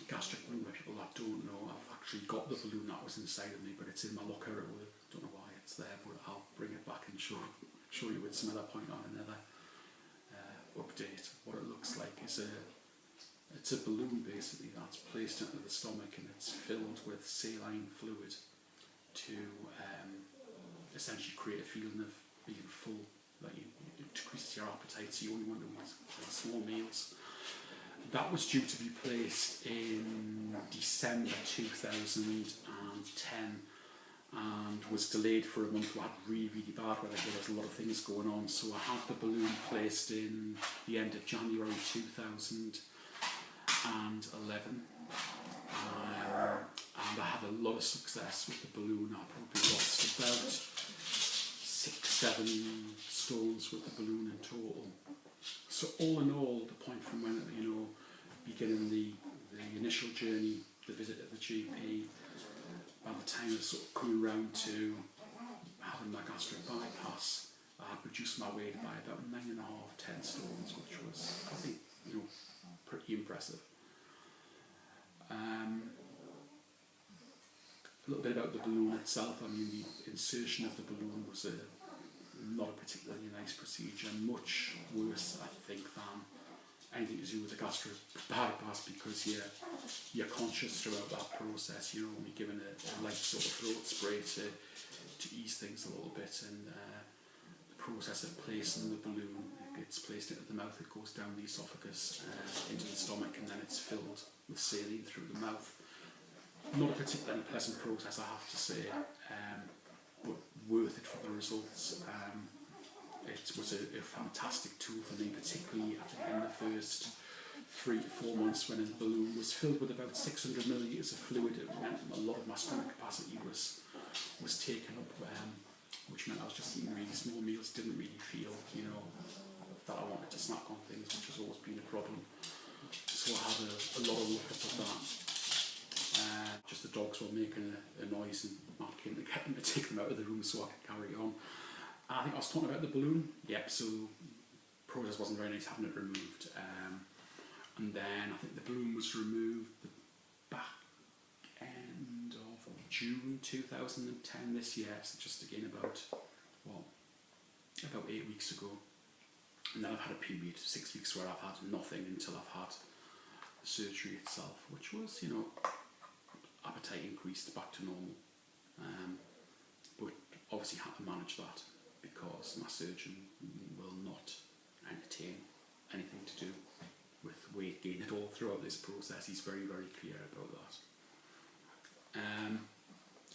gastric balloon. For people that don't know, I've actually got the balloon that was inside of me, but it's in my locker at work. Don't know why it's there, but I'll bring it back and show you at some other point on another update. What it looks like is it's a balloon basically that's placed into the stomach, and it's filled with saline fluid to essentially create a feeling of being full. That it decreases your appetite, so you only want to eat small meals. That was due to be placed in December 2010 and was delayed for a month. We had really bad weather. There was a lot of things going on, so I had the balloon placed in the end of January 2011, and I had a lot of success with the balloon. I probably lost about 6-7 stones with the balloon in total. So all in all, the point from when beginning the initial journey, the visit to the GP, by the time it's sort of coming round to having my gastric bypass, I had reduced my weight by about 9.5-10 stones, which was, I think, pretty impressive. A little bit about the balloon itself. I mean, the insertion of the balloon was not a particularly nice procedure, much worse, I think, than anything to do with the gastric bypass, because you're conscious throughout that process. You're only given a light sort of throat spray to ease things a little bit, and the process of placing the balloon, it's placed into the mouth, it goes down the esophagus into the stomach, and then it's filled with saline through the mouth. Not a particularly pleasant process, I have to say, but worth it for the results. It was a fantastic tool for me, particularly I think in the first 3 to 4 months when the balloon was filled with about 600 millilitres of fluid. It meant a lot of my stomach capacity was taken up, which meant I was just eating really small meals, didn't really feel, that I wanted to snack on things, which has always been a problem. So I had a lot of look at that. Just the dogs were making a noise, and Matt came to get them to take them out of the room so I could carry on. I think I was talking about the balloon. Yep, so the process wasn't very nice having it removed. And then I think the balloon was removed the back end of June 2010 this year, so just again about 8 weeks ago. And then I've had a period of 6 weeks where I've had nothing until I've had the surgery itself, which was, appetite increased back to normal. But obviously had to manage that, because my surgeon will not entertain anything to do with weight gain at all throughout this process. He's very, very clear about that. I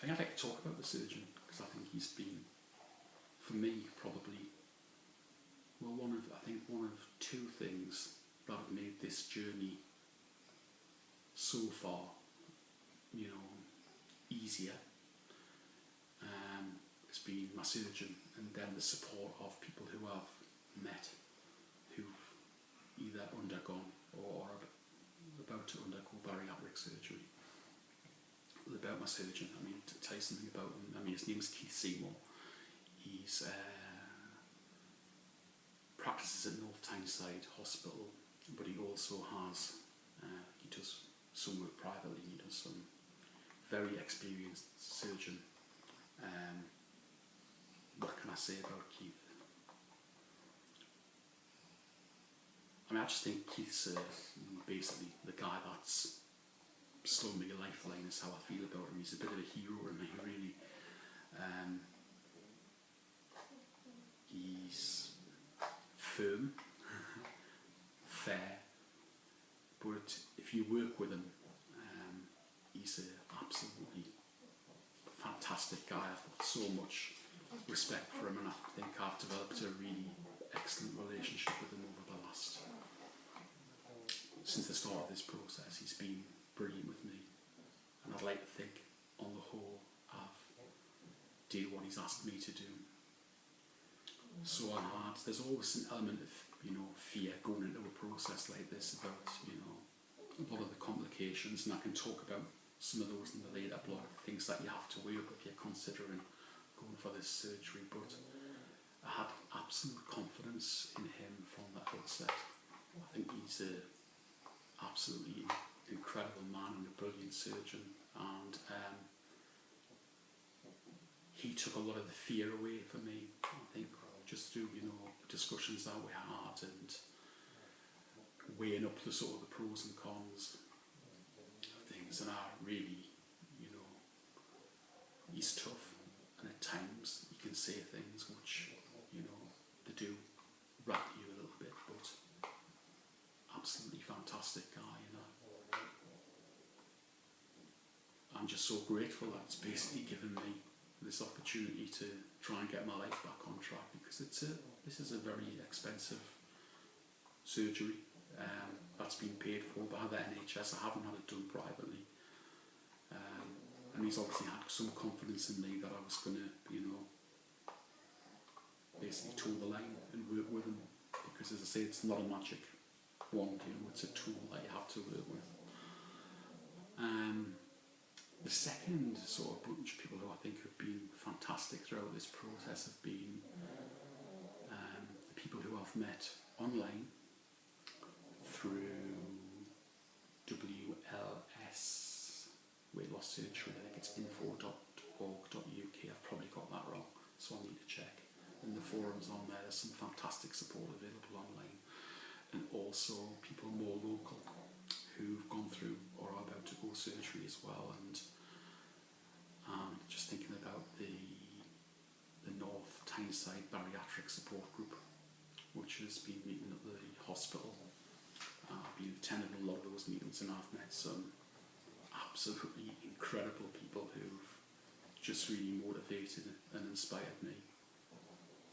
think I'd like to talk about the surgeon, because I think he's been, for me, probably, one of 2 things that have made this journey so far, easier. It's been my surgeon, and then the support of people who I've met, who've either undergone or are about to undergo bariatric surgery. About my surgeon, to tell you something about him. His name's Keith Seymour. He's practices at North Tyneside Hospital, but he also has, he does some work privately. He does some very experienced surgeon. What can I say about Keith? I just think Keith's basically the guy that's slowed me a lifeline, is how I feel about him. He's a bit of a hero to me, really. He's firm, fair, but if you work with him, he's an absolutely fantastic guy. I've got so much respect for him, and I think I've developed a really excellent relationship with him over the last, since the start of this process. He's been brilliant with me, and I'd like to think, on the whole, I've did what he's asked me to do. So there's always an element of, fear going into a process like this about, a lot of the complications, and I can talk about some of those in the later blog, things that you have to weigh up if you're considering going for this surgery. But I had absolute confidence in him from the outset. I think he's an absolutely incredible man. brilliant surgeon, and he took a lot of the fear away for me. I think just through discussions that we had and weighing up the sort of the pros and cons of things, and I really, he's tough, and at times he can say things which they do rattle you a little bit, but absolutely fantastic guy, I'm just so grateful that it's basically given me this opportunity to try and get my life back on track, because this is a very expensive surgery that's been paid for by the NHS. I haven't had it done privately, and he's obviously had some confidence in me that I was going to, basically toe the line and work with him, because as I say, it's not a magic wand, it's a tool that you have to work with. The second sort of bunch of people who I think have been fantastic throughout this process have been the people who I've met online through WLS Weight Loss Surgery. I think it's info.org.uk. I've probably got that wrong, so I'll need to check. And the forums on there, there's some fantastic support available online, and also people more local who've gone through or are about to go surgery as well. And just thinking about the North Tyneside Bariatric Support Group, which has been meeting at the hospital. I've been attending a lot of those meetings, and I've met some absolutely incredible people who've just really motivated and inspired me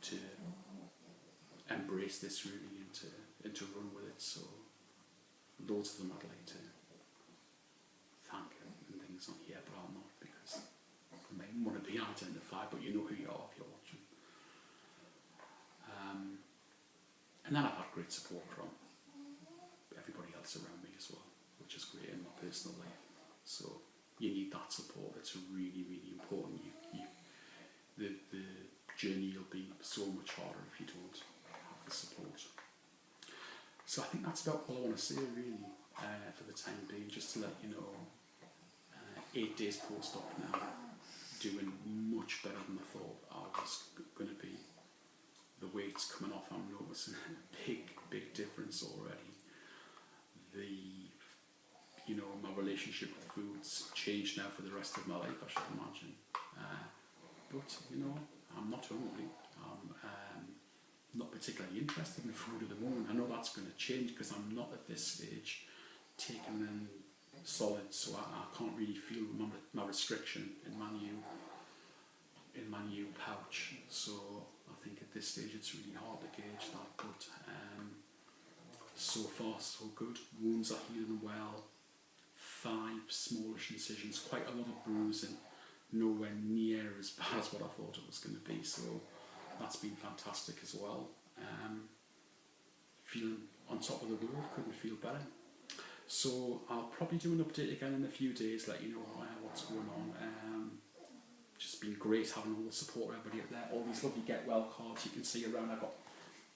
to embrace this really and to run with it. So loads of them I'd like to thank and things on here, but I'll not, because they may want to be identified, but you know who you are if you're watching. And then I've had great support from everybody else around me as well, which is great in my personal life. So you need that support. It's really, really important. The journey will be so much harder if you don't have the support. So I think that's about all I want to say really for the time being, just to let you know, 8 days post-op now, doing much better than I thought I was going to be. The weight's coming off, I'm noticing a big difference already. My relationship with food's changed now for the rest of my life, I should imagine. But I'm not hungry. I'm not particularly interested in food at the moment. I know that's going to change, because I'm not at this stage taking in solids, so I can't really feel my restriction in my new pouch. So I think at this stage it's really hard to gauge that, but so far so good. Wounds are healing well. 5 smallish incisions, quite a lot of bruising, nowhere near as bad as what I thought it was going to be, so that's been fantastic as well. Feeling on top of the world, couldn't feel better. So I'll probably do an update again in a few days, let you know what's going on. Just been great having all the support, everybody out there, all these lovely get well cards you can see around. I got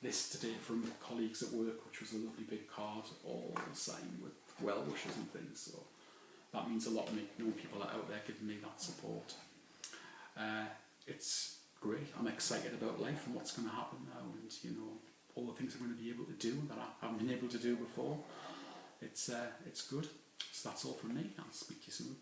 this today from colleagues at work, which was a lovely big card, all signed with well wishes and things, so that means a lot to me, knowing people are out there giving me that support. It's great. I'm excited about life and what's going to happen now, and all the things I'm going to be able to do that I haven't been able to do before. It's good. So that's all from me. I'll speak to you soon.